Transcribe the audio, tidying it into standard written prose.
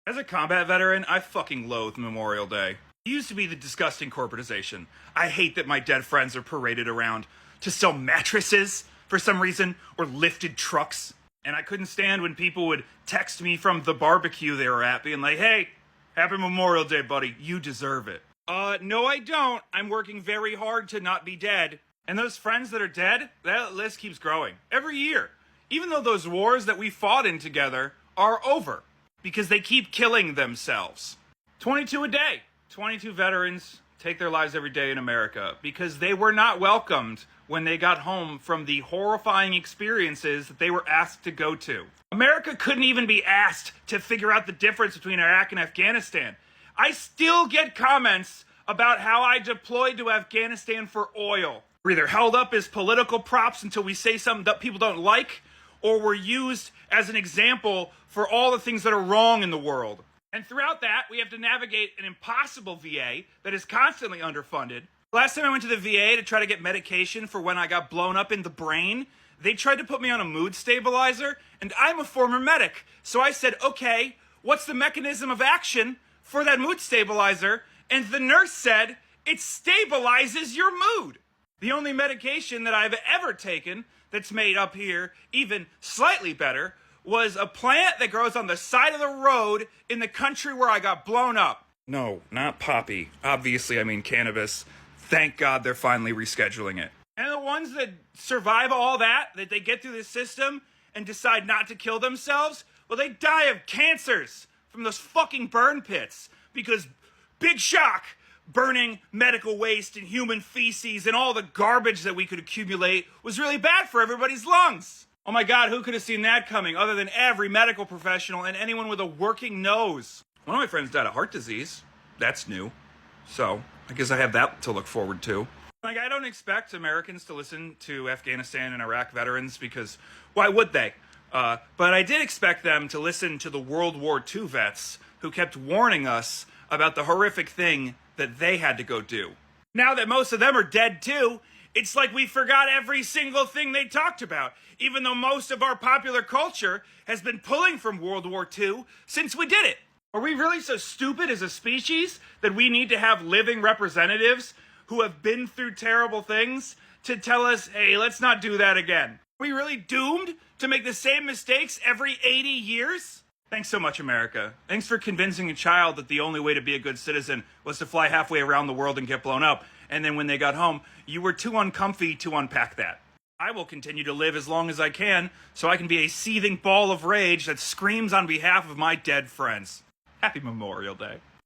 As a combat veteran, I fucking loathe Memorial Day. It used to be the disgusting corporatization. I hate that my dead friends are paraded around to sell mattresses for some reason or lifted trucks. And I couldn't stand when people would text me from the barbecue they were at being like, hey, happy Memorial Day, buddy. You deserve it. No, I don't. I'm working very hard to not be dead. And those friends that are dead, that list keeps growing every year. Even though those wars that we fought in together are over because they keep killing themselves. 22 a day. 22 veterans take their lives every day in America because they were not welcomed when they got home from the horrifying experiences that they were asked to go to. America couldn't even be asked to figure out the difference between Iraq and Afghanistan. I still get comments about how I deployed to Afghanistan for oil. We're either held up as political props until we say something that people don't like, or we're used as an example for all the things that are wrong in the world. And throughout that, we have to navigate an impossible VA that is constantly underfunded. Last time I went to the VA to try to get medication for when I got blown up in the brain, they tried to put me on a mood stabilizer, and I'm a former medic. So I said, okay, what's the mechanism of action for that mood stabilizer? And the nurse said, it stabilizes your mood. The only medication that I've ever taken that's made up here even slightly better was a plant that grows on the side of the road in the country where I got blown up. No, not poppy. Obviously, I mean cannabis. Thank God they're finally rescheduling it. And the ones that survive all that they get through the system and decide not to kill themselves, well, they die of cancers from those fucking burn pits. Because, big shock, burning medical waste and human feces and all the garbage that we could accumulate was really bad for everybody's lungs. Oh my God, who could have seen that coming other than every medical professional and anyone with a working nose? One of my friends died of heart disease. That's new. So, I guess I have that to look forward to. Like, I don't expect Americans to listen to Afghanistan and Iraq veterans because why would they? But I did expect them to listen to the World War II vets who kept warning us about the horrific thing that they had to go do. Now that most of them are dead too, it's like we forgot every single thing they talked about, even though most of our popular culture has been pulling from World War II since we did it. Are we really so stupid as a species that we need to have living representatives who have been through terrible things to tell us, hey, let's not do that again? Are we really doomed to make the same mistakes every 80 years? Thanks so much, America. Thanks for convincing a child that the only way to be a good citizen was to fly halfway around the world and get blown up. And then when they got home, you were too uncomfy to unpack that. I will continue to live as long as I can so I can be a seething ball of rage that screams on behalf of my dead friends. Happy Memorial Day.